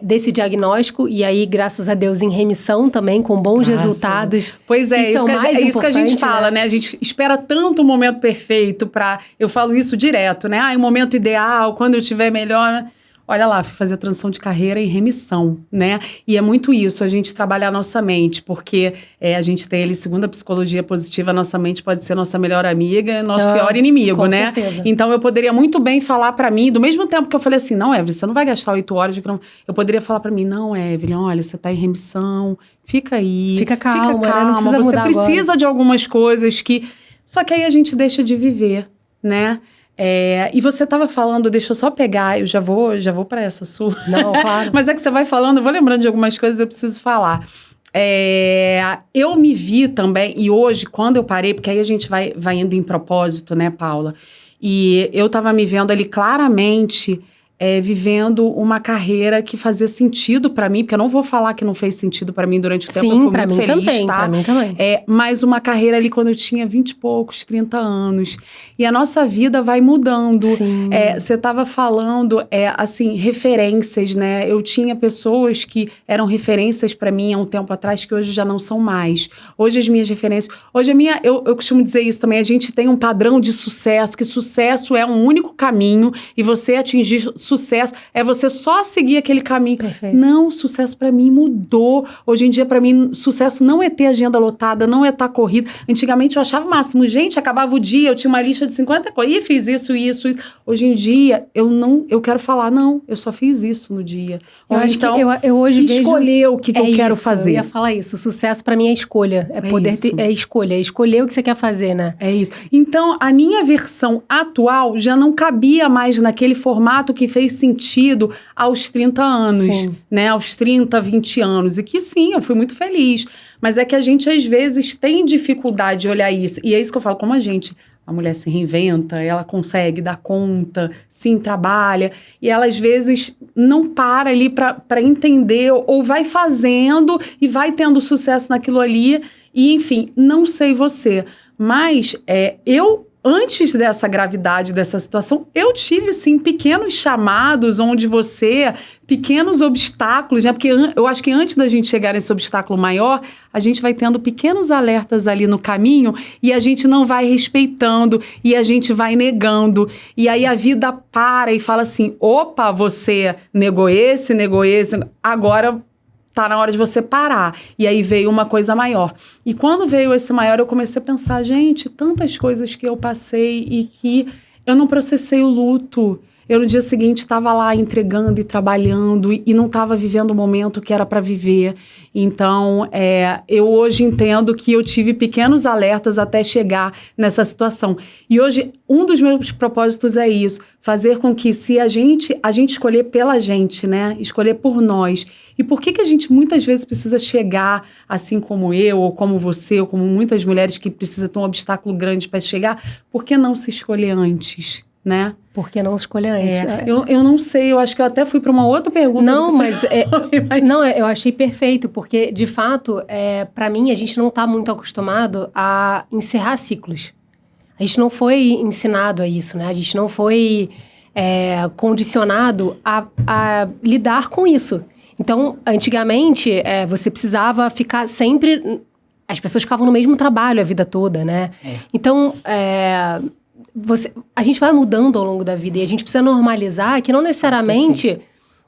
desse diagnóstico, e aí, graças a Deus, em remissão também, com bons resultados. Pois é, isso que a gente fala, né? A gente espera tanto o momento perfeito para... Eu falo isso direto, né? O momento ideal, quando eu estiver melhor... Olha lá, fui fazer a transição de carreira em remissão, né? E é muito isso, a gente trabalhar a nossa mente, porque a gente tem ali, segundo a psicologia positiva, a nossa mente pode ser nossa melhor amiga e nosso pior inimigo, né? Com certeza. Então, eu poderia muito bem falar pra mim, do mesmo tempo que eu falei assim, não, Evelyn, você não vai gastar 8 horas de... Eu poderia falar pra mim, não, Evelyn, olha, você tá em remissão, fica aí. Fica calma, né? Não precisa você mudar precisa agora. De algumas coisas que... Só que aí a gente deixa de viver, né? E você estava falando, deixa eu só pegar, eu já vou para essa sua. Não, claro. Mas é que você vai falando, eu vou lembrando de algumas coisas, eu preciso falar. Eu me vi também, e hoje, quando eu parei, porque aí a gente vai indo em propósito, né, Paula? E eu estava me vendo ali claramente... vivendo uma carreira que fazia sentido para mim, porque eu não vou falar que não fez sentido para mim durante o tempo, eu fui muito feliz, também, tá? Pra mim também. Mas uma carreira ali quando eu tinha 20 e poucos, 30 anos. E a nossa vida vai mudando. Sim. Você estava falando, assim, referências, né? Eu tinha pessoas que eram referências para mim há um tempo atrás, que hoje já não são mais. Hoje as minhas referências... Hoje eu costumo dizer isso também, a gente tem um padrão de sucesso, que sucesso é um único caminho, e você atingir sucesso é você só seguir aquele caminho. Perfeito. Não, sucesso pra mim mudou. Hoje em dia, pra mim, sucesso não é ter agenda lotada, não é estar corrida. Antigamente eu achava o máximo. Gente, acabava o dia, eu tinha uma lista de 50 coisas. E fiz isso. Hoje em dia, eu quero falar, não, eu só fiz isso no dia. Eu acho que eu hoje vejo... Escolher o que eu quero fazer. Eu ia falar isso. Sucesso pra mim é escolha. Escolher o que você quer fazer, né? É isso. Então, a minha versão atual já não cabia mais naquele formato que fez sentido aos 30 anos, Sim. né? Aos 30, 20 anos. E que sim, eu fui muito feliz. Mas é que a gente, às vezes, tem dificuldade de olhar isso. E é isso que eu falo, como a mulher se reinventa, ela consegue dar conta, sim, trabalha. E ela, às vezes, não para ali para entender, ou vai fazendo e vai tendo sucesso naquilo ali. E, enfim, não sei você, mas antes dessa gravidade, dessa situação, eu tive, sim, pequenos chamados pequenos obstáculos, né? Porque eu acho que antes da gente chegar nesse obstáculo maior, a gente vai tendo pequenos alertas ali no caminho e a gente não vai respeitando e a gente vai negando. E aí a vida para e fala assim, opa, você negou esse, agora... tá na hora de você parar. E aí veio uma coisa maior. E quando veio esse maior, eu comecei a pensar, gente, tantas coisas que eu passei e que eu não processei o luto. Eu no dia seguinte estava lá entregando e trabalhando e não estava vivendo o momento que era para viver. Então, eu hoje entendo que eu tive pequenos alertas até chegar nessa situação. E hoje, um dos meus propósitos é isso, fazer com que se a gente escolher pela gente, né? Escolher por nós. E por que a gente muitas vezes precisa chegar, assim como eu, ou como você, ou como muitas mulheres que precisam ter um obstáculo grande para chegar? Por que não se escolher antes, né? Por que não se escolher antes? Eu não sei, eu acho que eu até fui para uma outra pergunta. Não, mas eu achei perfeito, porque, de fato, para mim, a gente não está muito acostumado a encerrar ciclos. A gente não foi ensinado a isso, né? A gente não foi condicionado a lidar com isso. Então, antigamente, você precisava ficar sempre... As pessoas ficavam no mesmo trabalho a vida toda, né? Então, a gente vai mudando ao longo da vida e a gente precisa normalizar que não necessariamente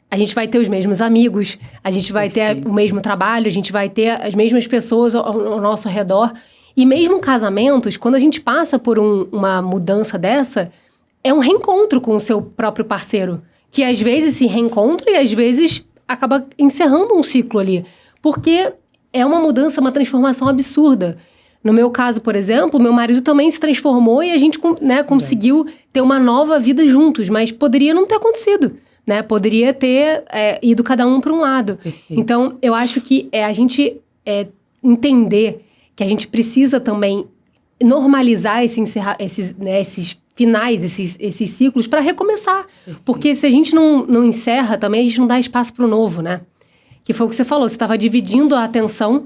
a gente vai ter os mesmos amigos, a gente vai ter o mesmo trabalho, a gente vai ter as mesmas pessoas ao nosso redor. E mesmo casamentos, quando a gente passa por uma mudança dessa, é um reencontro com o seu próprio parceiro, que às vezes se reencontra e às vezes acaba encerrando um ciclo ali. Porque é uma mudança, uma transformação absurda. No meu caso, por exemplo, meu marido também se transformou e a gente, né, conseguiu ter uma nova vida juntos, mas poderia não ter acontecido, né? Poderia ter ido cada um para um lado. Perfeito. Então, eu acho que a gente entender que a gente precisa também normalizar esses finais, esses ciclos para recomeçar. Perfeito. Porque se a gente não encerra também, a gente não dá espaço para o novo, né? Que foi o que você falou, você estava dividindo a atenção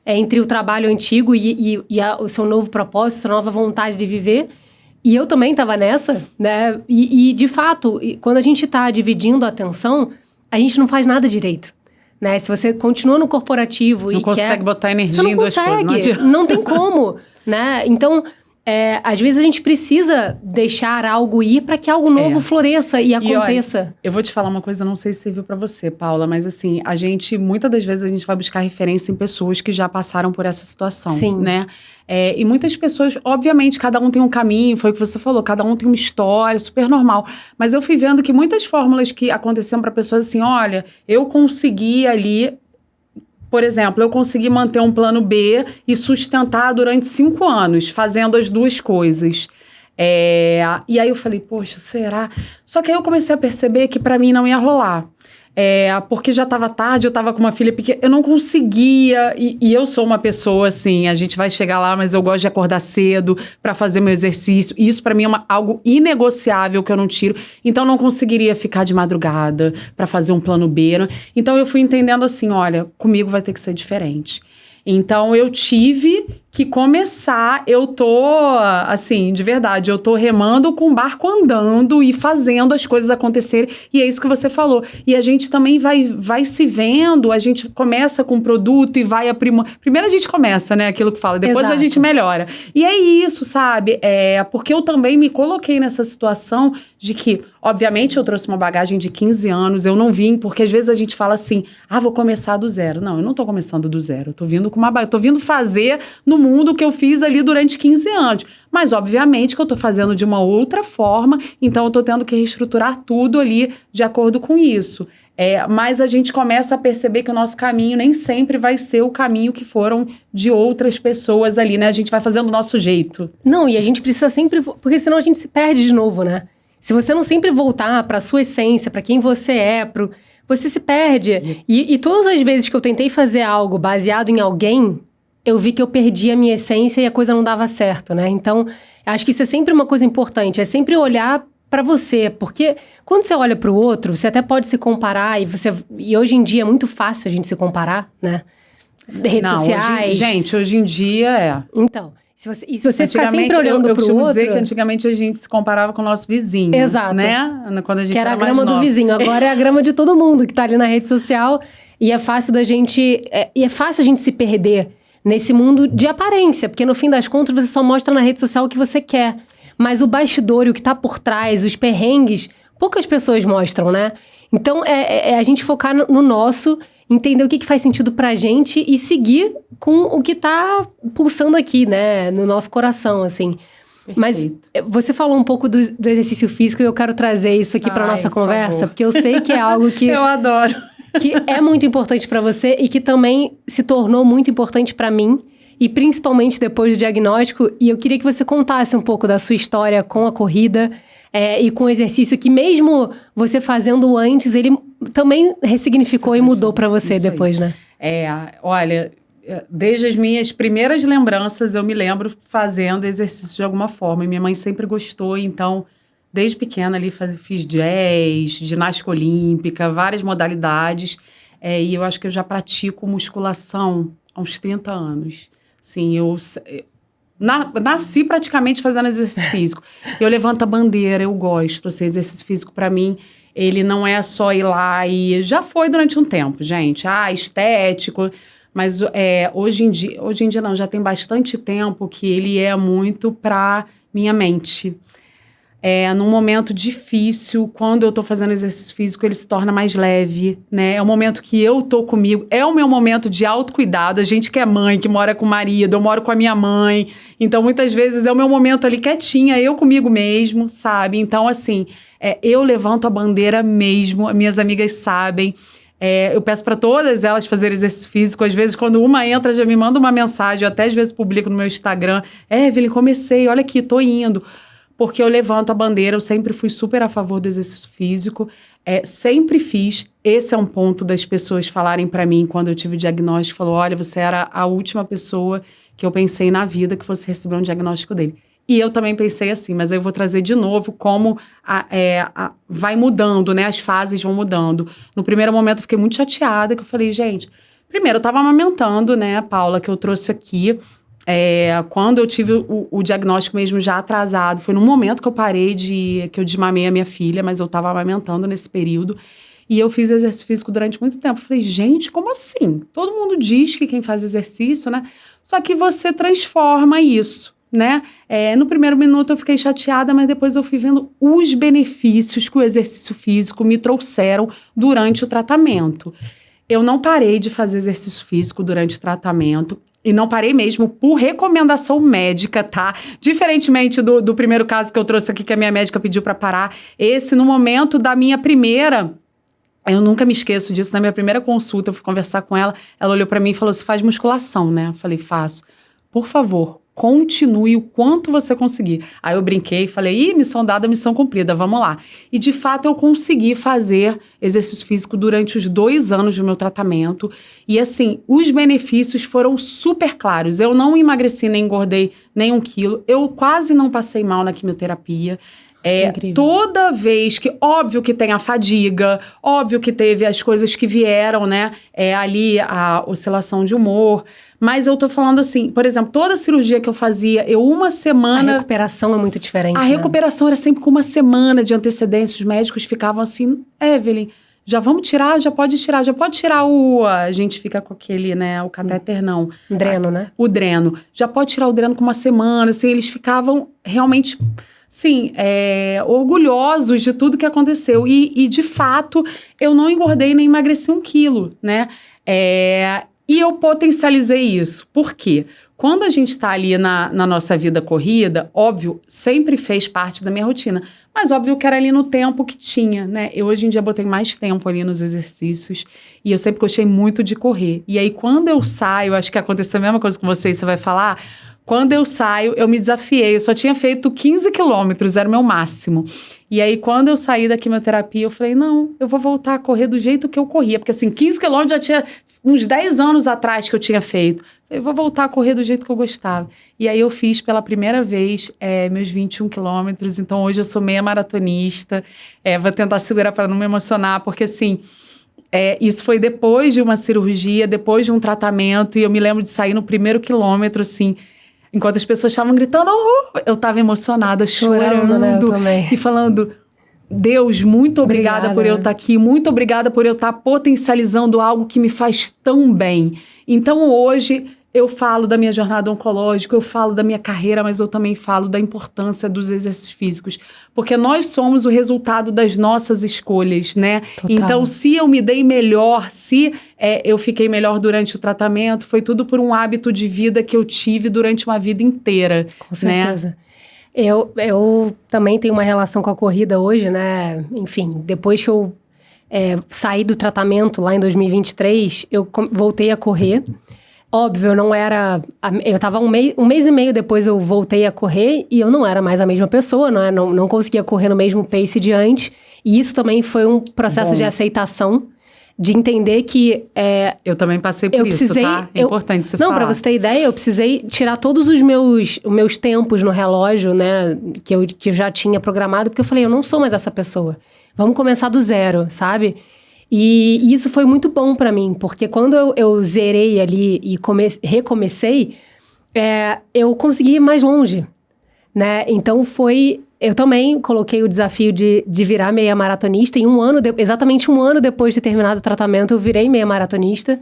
entre o trabalho antigo e o seu novo propósito, a sua nova vontade de viver. E eu também estava nessa, né? E de fato, quando a gente está dividindo a atenção, a gente não faz nada direito, né? Se você continua no corporativo não consegue botar energia em duas coisas, não tem como, né? Então, às vezes a gente precisa deixar algo ir para que algo novo floresça e aconteça. Olha, eu vou te falar uma coisa, não sei se serviu para você, Paula, mas assim, muitas das vezes a gente vai buscar referência em pessoas que já passaram por essa situação, Sim. Né? E muitas pessoas, obviamente, cada um tem um caminho, foi o que você falou, cada um tem uma história, super normal. Mas eu fui vendo que muitas fórmulas que aconteciam para pessoas assim, olha, eu consegui ali... Por exemplo, eu consegui manter um plano B e sustentar durante 5 anos, fazendo as duas coisas. E aí eu falei, poxa, será? Só que aí eu comecei a perceber que para mim não ia rolar. Porque já estava tarde, eu estava com uma filha pequena, eu não conseguia, e eu sou uma pessoa assim, a gente vai chegar lá, mas eu gosto de acordar cedo para fazer meu exercício, e isso para mim é algo inegociável que eu não tiro, então eu não conseguiria ficar de madrugada para fazer um plano B, né? Então eu fui entendendo assim, olha, comigo vai ter que ser diferente. Então, eu tive que começar, eu tô, assim, de verdade, eu tô remando com o barco andando e fazendo as coisas acontecerem, e é isso que você falou. E a gente também vai se vendo, a gente começa com um produto e vai aprimorando. Primeiro a gente começa, né, aquilo que fala, depois a gente melhora. E é isso, sabe? Porque eu também me coloquei nessa situação de que, obviamente, eu trouxe uma bagagem de 15 anos, eu não vim, porque às vezes a gente fala assim, vou começar do zero. Não, eu não tô começando do zero, eu tô vindo com eu tô vindo fazer no mundo o que eu fiz ali durante 15 anos. Mas, obviamente, que eu tô fazendo de uma outra forma, então eu tô tendo que reestruturar tudo ali de acordo com isso. Mas a gente começa a perceber que o nosso caminho nem sempre vai ser o caminho que foram de outras pessoas ali, né? A gente vai fazendo do nosso jeito. Não, e a gente precisa sempre... Porque senão a gente se perde de novo, né? Se você não sempre voltar para a sua essência, para quem você é, você se perde. E todas as vezes que eu tentei fazer algo baseado em alguém, eu vi que eu perdi a minha essência e a coisa não dava certo, né? Então, acho que isso é sempre uma coisa importante, é sempre olhar para você, porque quando você olha para o outro, você até pode se comparar, e hoje em dia é muito fácil a gente se comparar, né? Redes sociais. Hoje em dia Então... Se você ficar sempre olhando pro outro... Eu costumo dizer que antigamente a gente se comparava com o nosso vizinho. Exato. Né? Quando a gente era a grama do vizinho. Agora é a grama de todo mundo que tá ali na rede social. E é fácil a gente se perder nesse mundo de aparência. Porque no fim das contas você só mostra na rede social o que você quer. Mas o bastidor e o que tá por trás, os perrengues, poucas pessoas mostram, né? Então é a gente focar no nosso... Entender o que faz sentido pra gente e seguir com o que tá pulsando aqui, né? No nosso coração, assim. Perfeito. Mas você falou um pouco do exercício físico e eu quero trazer isso aqui pra nossa conversa. Porque eu sei que é algo que... eu adoro. Que é muito importante pra você e que também se tornou muito importante pra mim. E principalmente depois do diagnóstico. E eu queria que você contasse um pouco da sua história com a corrida... e com o exercício que mesmo você fazendo antes, ele também ressignificou e mudou para você depois, né? Olha, desde as minhas primeiras lembranças, eu me lembro fazendo exercício de alguma forma. E minha mãe sempre gostou, então, desde pequena ali fiz jazz, ginástica olímpica, várias modalidades. E eu acho que eu já pratico musculação há uns 30 anos. Sim, nasci praticamente fazendo exercício físico. Eu levanto a bandeira, eu gosto. Assim, exercício físico, para mim, ele não é só ir lá e... Já foi durante um tempo, gente. Estético. Mas hoje em dia não, já tem bastante tempo que ele é muito pra minha mente. Num momento difícil, quando eu tô fazendo exercício físico, ele se torna mais leve, né? É o momento que eu tô comigo, é o meu momento de autocuidado. A gente que é mãe, que mora com o marido, eu moro com a minha mãe. Então, muitas vezes, é o meu momento ali quietinha, eu comigo mesmo, sabe? Então, assim, eu levanto a bandeira mesmo, minhas amigas sabem. Eu peço para todas elas fazerem exercício físico. Às vezes, quando uma entra, já me manda uma mensagem. Eu até, às vezes, publico no meu Instagram. Evelyn, comecei, olha aqui, tô indo. Porque eu levanto a bandeira, eu sempre fui super a favor do exercício físico, sempre fiz. Esse é um ponto das pessoas falarem para mim, quando eu tive o diagnóstico, falou, olha, você era a última pessoa que eu pensei na vida que fosse receber um diagnóstico dele. E eu também pensei assim, mas aí eu vou trazer de novo como vai mudando, né? As fases vão mudando. No primeiro momento eu fiquei muito chateada, que eu falei, gente, primeiro eu tava amamentando, né, a Paula, que eu trouxe aqui, quando eu tive o diagnóstico mesmo já atrasado, foi no momento que eu parei que eu desmamei a minha filha, mas eu tava amamentando nesse período, e eu fiz exercício físico durante muito tempo. Falei, gente, como assim? Todo mundo diz que quem faz exercício, né? Só que você transforma isso, né? No primeiro minuto eu fiquei chateada, mas depois eu fui vendo os benefícios que o exercício físico me trouxeram durante o tratamento. Eu não parei de fazer exercício físico durante o tratamento. E não parei mesmo por recomendação médica, tá? Diferentemente do primeiro caso que eu trouxe aqui, que a minha médica pediu pra parar. Esse, no momento da minha primeira... Eu nunca me esqueço disso. Na minha primeira consulta, eu fui conversar com ela. Ela olhou pra mim e falou, você faz musculação, né? Eu falei, faço. Por favor, continue o quanto você conseguir. Aí eu brinquei e falei, missão dada, missão cumprida, vamos lá. E de fato eu consegui fazer exercício físico durante os 2 anos do meu tratamento. E assim, os benefícios foram super claros. Eu não emagreci nem engordei nem 1 quilo. Eu quase não passei mal na quimioterapia. Toda vez que, óbvio que tem a fadiga, óbvio que teve as coisas que vieram, né? Ali a oscilação de humor. Mas eu tô falando assim, por exemplo, toda cirurgia que eu fazia, uma semana... A recuperação é muito diferente, A recuperação era sempre com 1 semana de antecedência. Os médicos ficavam assim, Evelyn, já vamos tirar? Já pode tirar a gente fica com aquele, né, o catéter não. O dreno, né? O dreno. Já pode tirar o dreno com 1 semana, assim, eles ficavam realmente... Sim, orgulhosos de tudo que aconteceu. E, de fato, eu não engordei nem emagreci 1 quilo, né? E eu potencializei isso. Por quê? Quando a gente está ali na nossa vida corrida, óbvio, sempre fez parte da minha rotina. Mas óbvio que era ali no tempo que tinha, né? Eu hoje em dia botei mais tempo ali nos exercícios. E eu sempre gostei muito de correr. E aí, quando eu saio, acho que aconteceu a mesma coisa com você vai falar... Quando eu saio, eu me desafiei. Eu só tinha feito 15 quilômetros, era o meu máximo. E aí, quando eu saí da quimioterapia, eu falei, não, eu vou voltar a correr do jeito que eu corria. Porque assim, 15 quilômetros já tinha uns 10 anos atrás que eu tinha feito. Eu vou voltar a correr do jeito que eu gostava. E aí, eu fiz pela primeira vez meus 21 quilômetros. Então, hoje eu sou meia maratonista. Vou tentar segurar para não me emocionar, porque assim... isso foi depois de uma cirurgia, depois de um tratamento. E eu me lembro de sair no primeiro quilômetro, assim... Enquanto as pessoas estavam gritando, eu estava emocionada, chorando, né? Eu também. E falando, Deus, muito obrigada por eu estar aqui, muito obrigada por eu estar potencializando algo que me faz tão bem. Então, hoje, eu falo da minha jornada oncológica, eu falo da minha carreira, mas eu também falo da importância dos exercícios físicos. Porque nós somos o resultado das nossas escolhas, né? Total. Então, se eu me dei melhor, se eu fiquei melhor durante o tratamento, foi tudo por um hábito de vida que eu tive durante uma vida inteira. Com certeza. Né? Eu também tenho uma relação com a corrida hoje, né? Enfim, depois que eu saí do tratamento lá em 2023, eu voltei a correr. Óbvio, eu não era... Eu tava um mês e meio depois eu voltei a correr e eu não era mais a mesma pessoa, né? Não conseguia correr no mesmo pace de antes. E isso também foi um processo de aceitação, de entender que... eu também passei por isso, tá? É importante você falar. Não, pra você ter ideia, eu precisei tirar todos os meus tempos no relógio, né? Que eu já tinha programado, porque eu falei, eu não sou mais essa pessoa. Vamos começar do zero, sabe? E isso foi muito bom pra mim, porque quando eu zerei ali e recomecei, eu consegui ir mais longe, né? Então foi eu também coloquei o desafio de virar meia maratonista. Em exatamente um ano depois de ter terminado o tratamento, eu virei meia maratonista.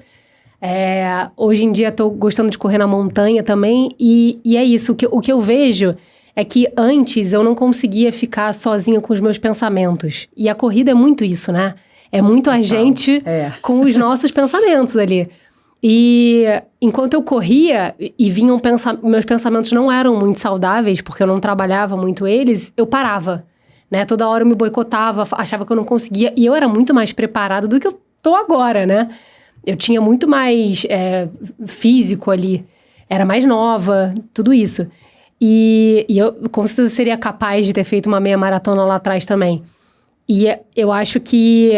Hoje em dia, estou gostando de correr na montanha também. E é isso, o que eu vejo é que antes eu não conseguia ficar sozinha com os meus pensamentos. E a corrida é muito isso, né? É muito a gente com os nossos pensamentos ali. E enquanto eu corria e vinham meus pensamentos não eram muito saudáveis, porque eu não trabalhava muito eles, eu parava, né? Toda hora eu me boicotava, achava que eu não conseguia. E eu era muito mais preparada do que eu tô agora, né? Eu tinha muito mais físico ali, era mais nova, tudo isso. E eu com certeza seria capaz de ter feito uma meia maratona lá atrás também. E eu acho que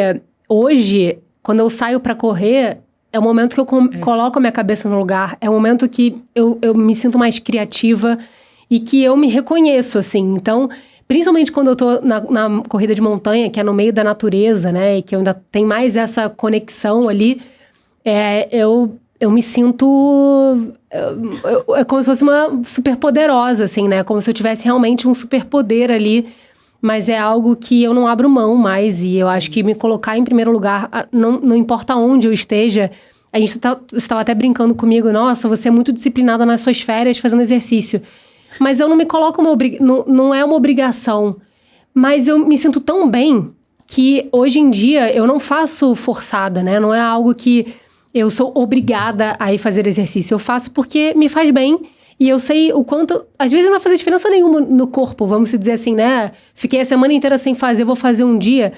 hoje, quando eu saio pra correr, é o momento que eu coloco a minha cabeça no lugar. É o momento que eu me sinto mais criativa e que eu me reconheço, assim. Então, principalmente quando eu tô na corrida de montanha, que é no meio da natureza, né? E que eu ainda tem mais essa conexão ali. Eu me sinto... É como se fosse uma super poderosa, assim, né? Como se eu tivesse realmente um superpoder ali. Mas é algo que eu não abro mão mais. E eu acho que me colocar em primeiro lugar, não importa onde eu esteja. Você estava até brincando comigo. Nossa, você é muito disciplinada nas suas férias fazendo exercício. Mas eu não me coloco não é uma obrigação. Mas eu me sinto tão bem que hoje em dia eu não faço forçada, né? Não é algo que eu sou obrigada a ir fazer exercício. Eu faço porque me faz bem. E eu sei o quanto... Às vezes não vai fazer diferença nenhuma no corpo, vamos dizer assim, né? Fiquei a semana inteira sem fazer, vou fazer um dia.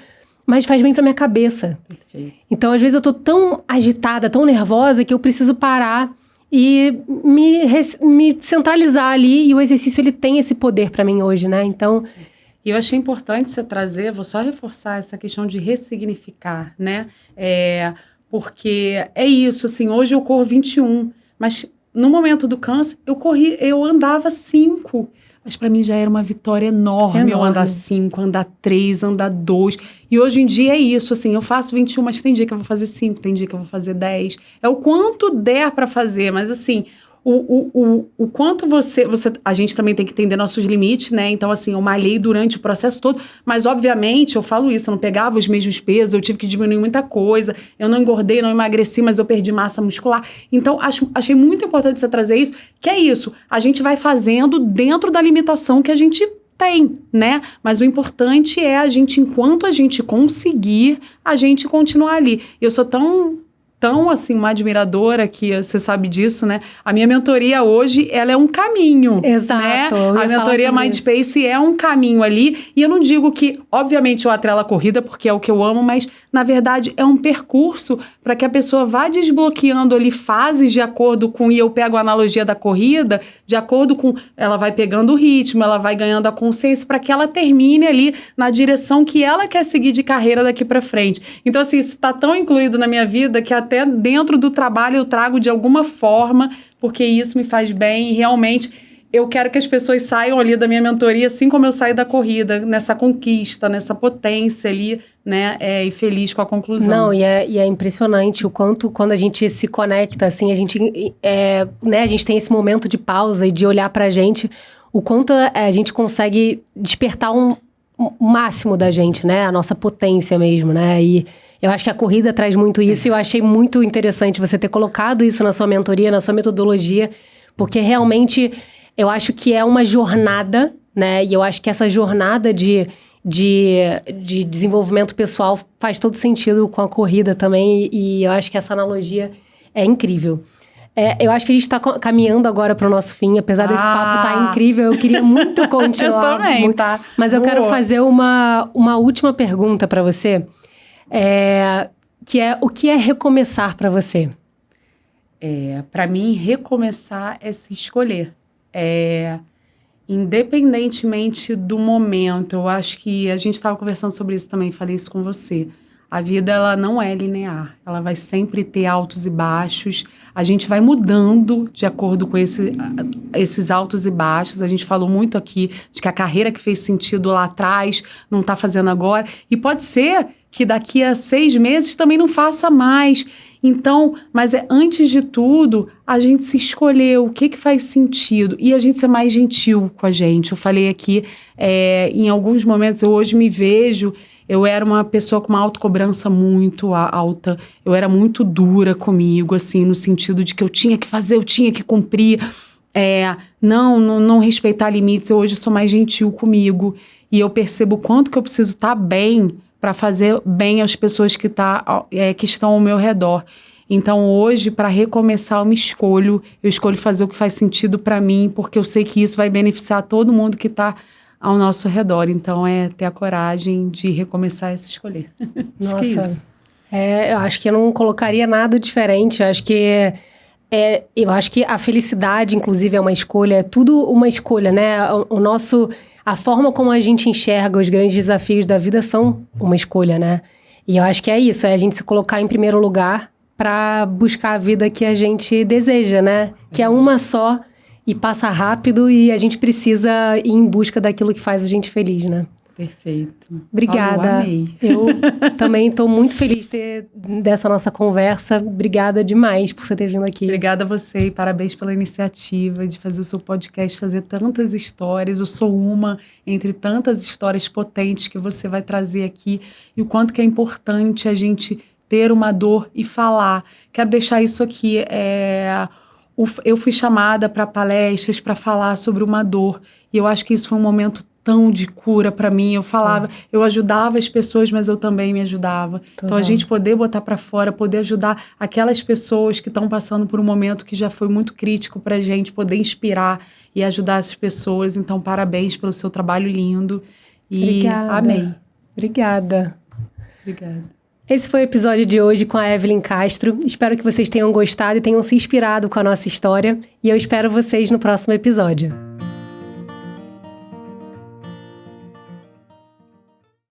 Mas faz bem pra minha cabeça. Perfeito. Então, às vezes eu tô tão agitada, tão nervosa, que eu preciso parar e me centralizar ali. E o exercício, ele tem esse poder pra mim hoje, né? Então... E eu achei importante você trazer, vou só reforçar essa questão de ressignificar, né? Porque é isso, assim, hoje eu corro 21, mas... No momento do câncer, eu andava 5. Mas para mim já era uma vitória enorme eu andar 5, andar 3, andar 2. E hoje em dia é isso, assim, eu faço 21, mas tem dia que eu vou fazer 5, tem dia que eu vou fazer 10. É o quanto der para fazer, mas assim... O quanto a gente também tem que entender nossos limites, né? Então, assim, eu malhei durante o processo todo, mas, obviamente, eu falo isso, eu não pegava os mesmos pesos, eu tive que diminuir muita coisa, eu não engordei, não emagreci, mas eu perdi massa muscular. Então, achei muito importante você trazer isso, que é isso, a gente vai fazendo dentro da limitação que a gente tem, né? Mas o importante é a gente, enquanto a gente conseguir, a gente continuar ali. Eu sou tão, assim, uma admiradora que você sabe disso, né? A minha mentoria hoje, ela é um caminho. Exato. Né? A mentoria Mindspace é um caminho ali. E eu não digo que, obviamente, eu atrelo a corrida, porque é o que eu amo, mas, na verdade, é um percurso para que a pessoa vá desbloqueando ali fases de acordo com, e eu pego a analogia da corrida, de acordo com, ela vai pegando o ritmo, ela vai ganhando a consciência para que ela termine ali na direção que ela quer seguir de carreira daqui para frente. Então, assim, isso está tão incluído na minha vida que até dentro do trabalho eu trago de alguma forma, porque isso me faz bem e realmente eu quero que as pessoas saiam ali da minha mentoria assim como eu saio da corrida, nessa conquista, nessa potência ali, né, e feliz com a conclusão. Não, e é impressionante o quanto quando a gente se conecta, assim, a gente tem esse momento de pausa e de olhar pra gente, o quanto a gente consegue despertar o máximo da gente, né, a nossa potência mesmo, né, e eu acho que a corrida traz muito isso e eu achei muito interessante você ter colocado isso na sua mentoria, na sua metodologia, porque realmente eu acho que é uma jornada, né? E eu acho que essa jornada de desenvolvimento pessoal faz todo sentido com a corrida também e eu acho que essa analogia é incrível. Eu acho que a gente está caminhando agora para o nosso fim, apesar desse papo estar incrível, eu queria muito continuar. Eu também, tá? Mas eu quero fazer uma última pergunta para você. Que é o que é recomeçar para você? Para mim, recomeçar é se escolher. Independentemente do momento, eu acho que a gente estava conversando sobre isso também, falei isso com você. A vida, ela não é linear, ela vai sempre ter altos e baixos, a gente vai mudando de acordo com esses altos e baixos. A gente falou muito aqui de que a carreira que fez sentido lá atrás não está fazendo agora, e pode ser que daqui a 6 meses também não faça mais. Então, mas antes de tudo, a gente se escolher o que faz sentido e a gente ser mais gentil com a gente. Eu falei aqui, em alguns momentos, eu hoje me vejo, eu era uma pessoa com uma autocobrança muito alta, eu era muito dura comigo, assim, no sentido de que eu tinha que fazer, eu tinha que cumprir, não respeitar limites. Eu hoje sou mais gentil comigo e eu percebo o quanto que eu preciso estar bem para fazer bem às pessoas que estão ao meu redor. Então, hoje, para recomeçar, eu escolho fazer o que faz sentido para mim, porque eu sei que isso vai beneficiar todo mundo que está ao nosso redor. Então, é ter a coragem de recomeçar e se escolher. Nossa, eu acho que eu não colocaria nada diferente. Eu acho que a felicidade, inclusive, é uma escolha. É tudo uma escolha, né? A forma como a gente enxerga os grandes desafios da vida são uma escolha, né? E eu acho que é isso, é a gente se colocar em primeiro lugar para buscar a vida que a gente deseja, né? Que é uma só e passa rápido e a gente precisa ir em busca daquilo que faz a gente feliz, né? Perfeito. Obrigada. Eu amei. Eu também estou muito feliz dessa nossa conversa. Obrigada demais por você ter vindo aqui. Obrigada a você e parabéns pela iniciativa de fazer o seu podcast, fazer tantas histórias. Eu sou uma entre tantas histórias potentes que você vai trazer aqui e o quanto que é importante a gente ter uma dor e falar. Quero deixar isso aqui. Eu fui chamada para palestras para falar sobre uma dor e eu acho que isso foi um momento tão de cura para mim. Eu falava, eu ajudava as pessoas, mas eu também me ajudava. Então, a gente poder botar para fora, poder ajudar aquelas pessoas que estão passando por um momento que já foi muito crítico pra gente, poder inspirar e ajudar essas pessoas. Então, parabéns pelo seu trabalho lindo. E Obrigada. Amei. Obrigada. Obrigada. Esse foi o episódio de hoje com a Evelyn Castro. Espero que vocês tenham gostado e tenham se inspirado com a nossa história. E eu espero vocês no próximo episódio.